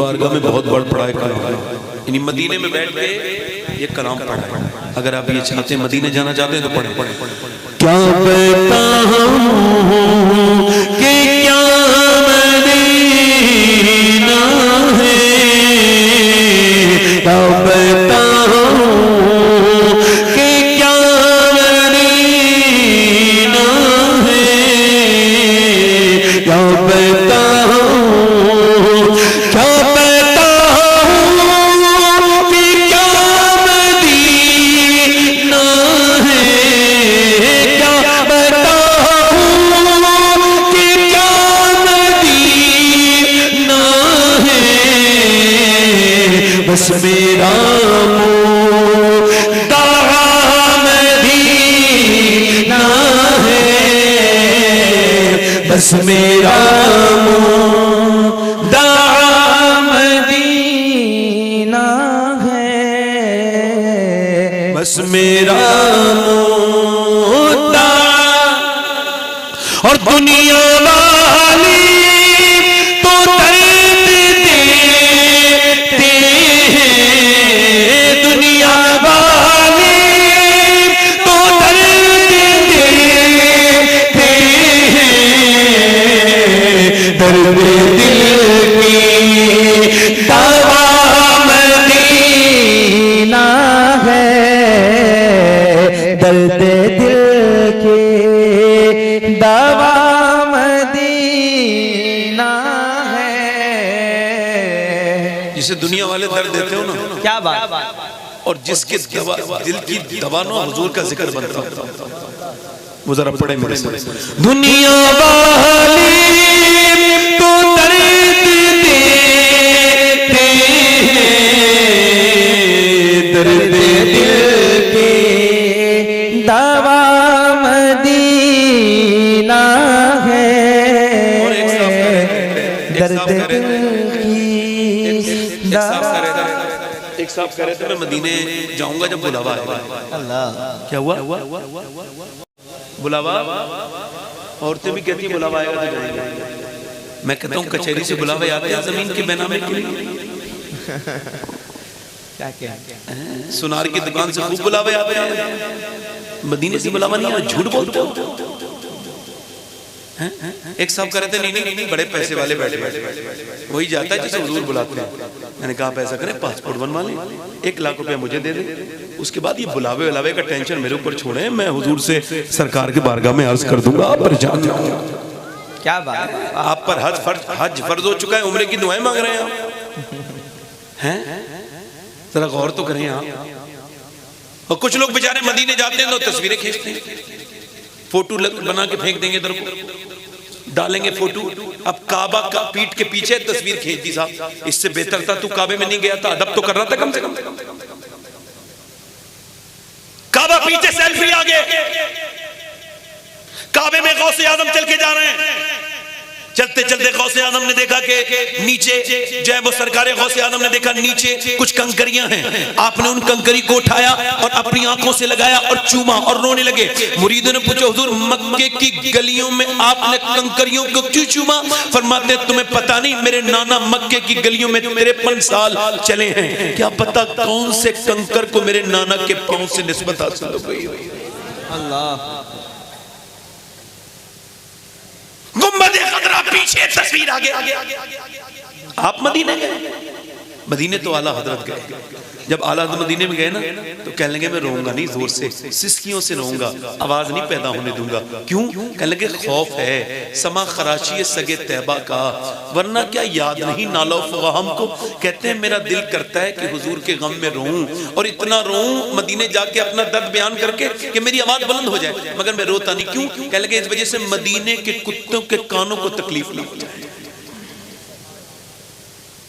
बारगाह में बहुत बढ़ पड़ा है कलाम, यानी मदीने में बैठ के ये कलाम पढ़ा है। अगर आप ये चाहते हैं मदीने जाना चाहते हैं तो पढ़ें। क्या बताऊं कि क्या मदीना है, क्या बताऊं कि क्या मदीना है, क्या बताऊं क्या बताऊं कि क्या मदीना है, क्या बताऊं कि क्या मदीना है। बस मेरा मुद्दा मदीना है, बस मेरा मुद्दा मदीना है, बस मेरा मुद्दा। और दुनिया वाली तो दर्द देते हैं, दुनिया वाली तो दर्द देते हैं, दर्द दिल की दवा मदीना है, दर्द दिल के दवा मदीना है। जिसे दुनिया वाले दर्द देते हो ना, क्या बात। और जिसके दिल की दवा ना हुजूर का जिक्र बनता है, वो जरा पढ़े मेरे से। दुनिया वाली तो दर्द देते हैं, दर्द दिल के दवा मदीना है, दर्द दिल की दवा। एक साहब कह रहे थे मैं मदीने जाऊंगा जब बुलावा आएगा। अल्लाह, क्या हुआ? बुलावा, औरतें भी कहती बुलावा आएगा तो जाएंगे। मैं कहता हूँ कचहरी से बुलावा आते हैं जमीन के बेनामे के लिए। क्या क्या सुनार की दुकान से खूब बुलावे आते हैं, मदीने से बुलावा नहीं आया। झूठ बोलते हो। एक साहब कह रहे थे नहीं बड़े पैसे वाले बैठे वही जाता है जिसे हुजूर बुलाते हैं। मैंने कहा आप ऐसा करें पासपोर्ट बनवा लें, 1 लाख रुपया मुझे दे दें, उसके बाद ये बुलावे का टेंशन मेरे ऊपर छोड़े, मैं हुजूर से सरकार के बारगाह में अर्ज कर दूंगा आप पर जान जाओ। क्या बात। आप पर हज फर्ज हो चुका है, उम्रे की दुआएं मांग रहे हैं आप हैं। जरा गौर तो करें आप। और कुछ लोग बेचारे मदीने जाते हैं तो तस्वीरें खींचते हैं, फोटो बना के फेंक देंगे इधर को, डालेंगे फोटो। अब काबा का पीठ के पीछे तस्वीर खींच दी साहब, इससे बेहतर था तू काबे में नहीं गया था, अदब तो कर रहा था कम से कम। काबा पीछे सेल्फी आगे, काबे में गौसे आजम चल के जा रहे हैं। चलते चलते गौसे आजम ने देखा कि नीचे जो है वो सरकारे गौसे आजम ने देखा नीचे कुछ कंकरियां हैं। आपने उन कंकरी को उठाया और अपनी आंखों से लगाया और चूमा और रोने लगे। मुरीदों ने पूछा हुजूर मक्के की गलियों में आपने कंकरियों को क्यों चूमा? फरमाते तुम्हें पता नहीं मेरे नाना मक्के की गलियों में 53 साल चले हैं, क्या पता कौन से कंकर को मेरे नाना के पांव से निस्बत हासिल हो गई। अल्लाह, गुम्बदे खतरा पीछे, तस्वीर आगे। आप मदीने गए? मदीने तो आला हजरत गए। जब आला हजरत मदीने में गए ना तो कहने लगे मैं रोऊंगा नहीं, जोर से सिसकियों से रोऊंगा, आवाज नहीं पैदा होने दूंगा। क्यों? कहने लगे खौफ है समा खराची सगे तैबा का, वरना क्या याद नहीं नालो फगहम को। कहते हैं मेरा दिल करता है कि हुजूर के गम में रोऊं, और इतना रोऊं मदीने जाके अपना दर्द बयान करके कि मेरी आवाज बुलंद हो जाए, मगर मैं रोता नहीं। क्यों? कहने लगे इस वजह से मदीने के कुत्तों के कानों को तकलीफ ना हो जाए।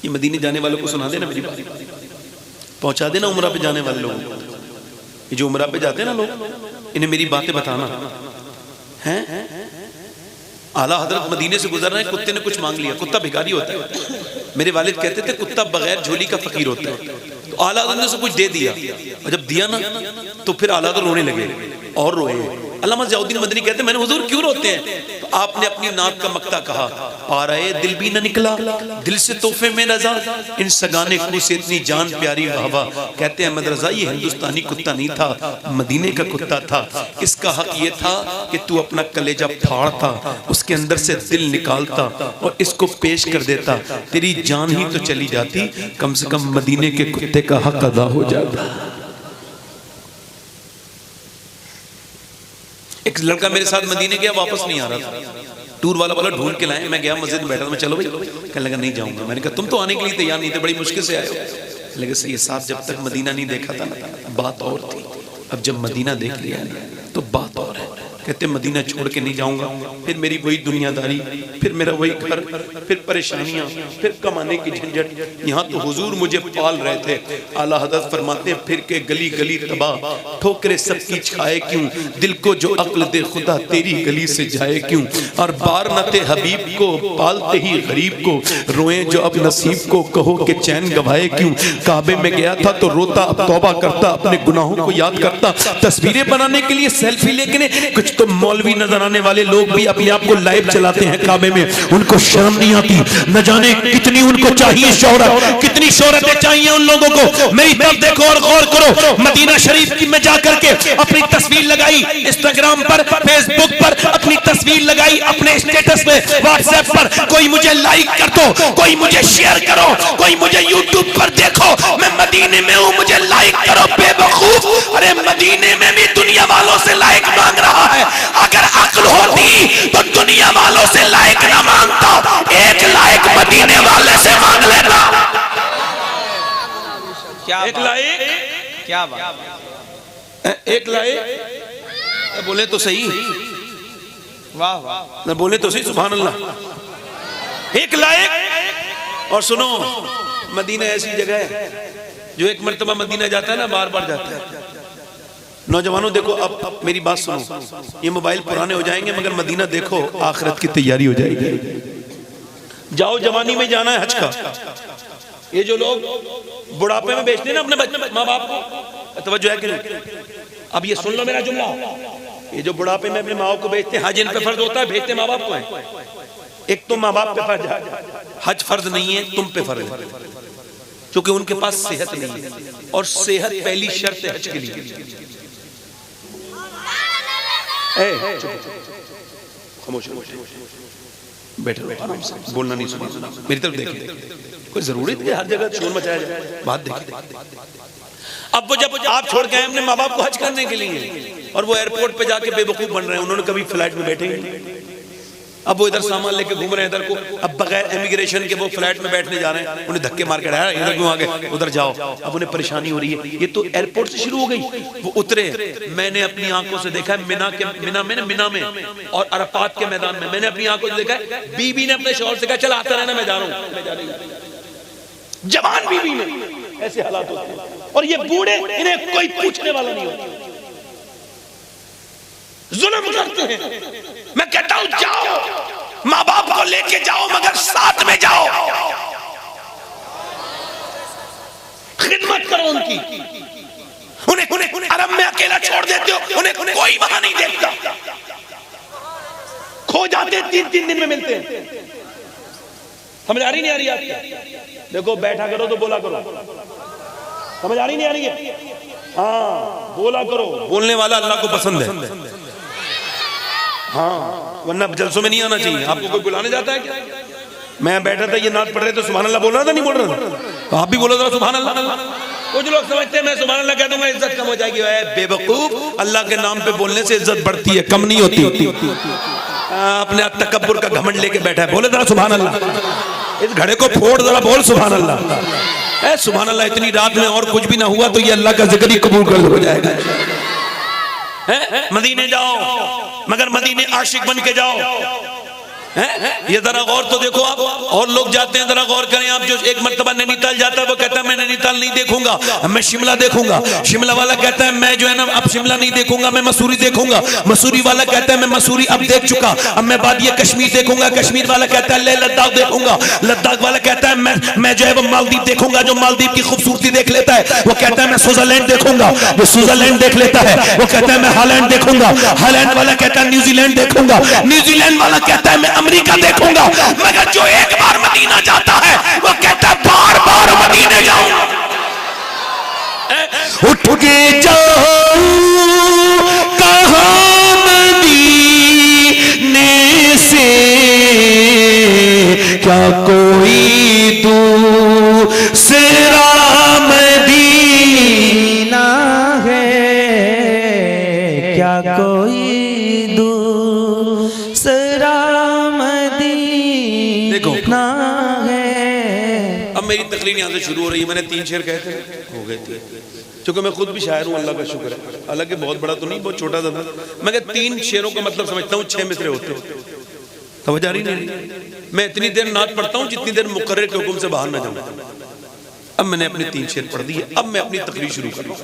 ये मदीने जाने वालों को सुना देना मेरी बात, पहुंचा देना उमरा पे जाने वाले लोग। ये जो उमरा पे जाते हैं ना लोग, इन्हें मेरी बातें बताना हैं। आला हजरत मदीने से गुजर रहे हैं, कुत्ते ने कुछ मांग लिया। कुत्ता भिखारी होता है, मेरे वालिद कहते थे कुत्ता बगैर झोली का फकीर होता है। तो आला हजरत ने उसे कुछ दे दिया, और जब दिया ना तो फिर आला हजरत रोने लगे और रोए। अल्लामा ज़ियाउद्दीन मदनी कहते हैं मैंने हुजूर क्यों रोते हैं? तो आपने अपनी नाक का मक्ता कहा पाराए दिल भी न निकला, दिल से तोहफे में रजा, इन सगाने को से इतनी जान प्यारी वाहवा। कहते हैं अहमद रजा ये हिंदुस्तानी कुत्ता नहीं था, मदीने का कुत्ता था। इसका हक ये था कि तू अपना कलेजा फाड़ता, उसके अंदर से दिल निकालता और इसको पेश कर देता, तेरी जान ही तो चली जाती, कम से कम मदीने के कुत्ते का हक अदा हो जाता। एक लड़का मेरे साथ मदीने गया, वापस नहीं आ रहा था, टूर वाला बोला ढूंढ के लाए। मैं गया मस्जिद में बैठा था, मैं चलो भाई, कहने लगा नहीं जाऊंगा। मैंने कहा तुम तो आने के लिए तैयार नहीं थे, बड़ी मुश्किल से आए हो। लेकिन सही साहब जब तक मदीना नहीं देखा था ना बात और थी, अब जब मदीना देख लिया तो बात और है। कहते मदीना छोड़ के नहीं जाऊंगा, फिर मेरी वही दुनियादारी, फिर मेरा वही घर, फिर परेशानियां, फिर कमाने की झंझट। यहाँ तो हुजूर मुझे पाल रहे थे। आला हज़रत फरमाते फिर के गली गली तबाह, ठोकरे सबकी छाए क्यों, दिल को जो अक्ल दे खुदा तेरी गली से जाए क्यों। और बार न थे हबीब को पालते ही गरीब को, रोए जो अब नसीब को कहो कि चैन गवाए क्यों। काबे में गया था तो रोता, अब तौबा करता, अपने गुनाहों को याद करता। तस्वीरें बनाने के लिए सेल्फी लेके, कुछ तो मौलवी नजर आने वाले लोग भी अपने आप को लाइव चलाते हैं काबे में, उनको शर्म नहीं आती। न जाने कितनी उनको चाहिए शोहरत, कितनी शोहरतें चाहिए उन लोगों को। मेरी तरफ देखो और गौर करो, मदीना शरीफ में जाकर के अपनी तस्वीर लगाई, इंस्टाग्राम पर, फेसबुक पर अपनी तस्वीर लगाई, अपने स्टेटस में, व्हाट्सएप पर, कोई मुझे लाइक कर दो, कोई मुझे शेयर करो, कोई मुझे यूट्यूब पर देखो, मैं मदीने में हूं, मुझे लाइक करो। बेवकूफ, अरे मदीने में भी दुनिया वालों से लाइक मांग रहा है। अगर अक्ल होती तो दुनिया वालों से लाइक ना मांगता, एक लाइक मदीने वाले से मांग लेता। क्या एक लाइक, क्या बात, एक लाइक बोले तो सही, वाह वाह, बोले तो सही, सुभान अल्लाह। एक लाइक। और सुनो, मदीना ऐसी जगह है जो एक मर्तबा मदीना जाता है ना, बार बार जाता है। नौजवानों देखो, अब मेरी बात सुनो, ये मोबाइल पुराने हो जाएंगे मगर मदीना देखो, आखिरत की तैयारी हो जाएगी। जाओ, जवानी में जाना है हज का। ये जो लोग बुढ़ापे में बेचते हैं ना अपने माँ बाप को, तवज्जो है कि नहीं? अब ये सुन लो मेरा जुमला, ये जो बुढ़ापे में अपने माँ बाप को बेचते हैं, हज इन पे फर्ज होता है, भेजते माँ बाप को है। एक तो माँ बाप पे फर्ज है, हज फर्ज नहीं है, तुम पे फर्ज है, क्योंकि उनके पास सेहत नहीं है, और सेहत पहली शर्त है हज के लिए। खामोश बैठो, बोलना नहीं, सुना, मेरी तरफ देखिए, कोई जरूरत है हर जगह शोर मचाया जाए, बात देखिए। अब वो जब आप छोड़ के आए अपने माँ बाप को हज करने के लिए, और वो एयरपोर्ट पे जाके बेवकूफ बन रहे हैं, उन्होंने कभी फ्लाइट में बैठे ही नहीं। अब वो इधर सामान लेके घूम रहे हैं इधर को, अब बगैर इमिग्रेशन के वो फ्लाइट में बैठने जा रहे हैं, उन्हें धक्के मार के आया इधर क्यों आ गए, उधर जाओ। अब उन्हें परेशानी हो रही है। ये तो एयरपोर्ट से शुरू हो गई। वो उतरे, मैंने अपनी आंखों से देखा है मिना में और अरफात के मैदान में, मैंने अपनी आंखों से देखा है, बीबी ने अपने शौहर से कहा चल आता रहना, मैं जा रहा हूं। जवान बीबी ने, ऐसे हालात होते हैं। और ये बूढ़े, इन्हें कोई पूछने वाला नहीं होता, जुल्म करते हैं। मैं कहता हूं जाओ, माँ बाप को लेके जाओ, मगर साथ में जाओ, खिदमत करो उनकी। उन्हें अरब में अकेला छोड़ देते हो, उन्हें कोई वहां नहीं देखता, खो जाते, 3-3 दिन में मिलते हैं। समझ आ रही नहीं आ रही आपको? देखो, बैठा करो तो बोला करो, समझ आ रही नहीं आ रही है? हाँ, बोला करो, बोलने वाला अल्लाह को पसंद है। हाँ, वरना जलसों में नहीं आना चाहिए। आपको कोई बुलाने जाता है क्या? मैं बैठा था, ये नात पढ़ रहे तो सुभान अल्लाह बोल रहा था, नहीं बोल रहा था? तो आप भी बोलो था सुभान अल्लाह। कुछ लोग समझते हैं मैं सुभान अल्लाह कह दूंगा इज्जत कम हो जाएगी। बेवकूफ, अल्लाह के नाम पे बोलने से इज्जत बढ़ती है, कम नहीं होती। अपने तकब्बुर का घमंड लेके बैठा है, बोले जरा सुभान अल्लाह। इस घड़े को फोड़, जरा बोल सुभान अल्लाह। सुभान अल्लाह। इतनी रात में और कुछ भी ना हुआ तो ये अल्लाह का जिक्र ही कबूल कर हो जाएगा। मदीने जाओ, मगर मदीने आशिक बन के जाओ। ये जरा गौर तो देखो आप, और लोग जाते हैं, जरा गौर करें आप। जो एक मर्तबा नैनीताल जाता है वो कहता है मैं नैनीताल नहीं देखूंगा, मैं शिमला देखूंगा। शिमला वाला कहता है मैं जो है ना अब शिमला नहीं देखूंगा, मैं मसूरी देखूंगा। मसूरी वाला कहता है मैं मसूरी अब देख चुका, अब मैं वादी कश्मीर देखूंगा। कश्मीर वाला कहता है लद्दाख देखूंगा। लद्दाख वाला कहता है मैं जो है वो मालदीव देखूंगा। जो मालदीव की खूबसूरती देख लेता है वो कहता है मैं स्विट्जरलैंड देखूंगा। जो स्विट्जरलैंड देख लेता है वो कहता है मैं हॉलैंड देखूंगा। हॉलैंड वाला कहता है न्यूजीलैंड देखूंगा। न्यूजीलैंड वाला कहता है मैं अमेरिका देखूंगा, मगर जो एक बार मदीना जाता है वो कहता है बार बार मदीने जाऊं। उठ के जाऊं कहां मदीने से, क्या कोई दूसरा मदीना है, क्या कोई दूसरा मदीना है। अब मेरी तकरीर यहाँ से शुरू हो रही है। मैंने 3 शेर कहे थे, हो गए थे, क्योंकि मैं खुद भी शायर हूँ, अल्लाह का शुक्र है। हालांकि बहुत बड़ा तो नहीं, बहुत छोटा सा था, मगर 3 शेरों का मतलब समझता हूँ 6 मिसरे होते हैं। समझ आ रही नहीं? मैं इतनी देर नात पढ़ता हूँ जितनी देर मुकर्रर के हुक्म से बाहर ना जाऊँ। अब मैंने अपने 3 शेर पढ़ दिए, अब मैं अपनी तकरीर शुरू करूँ।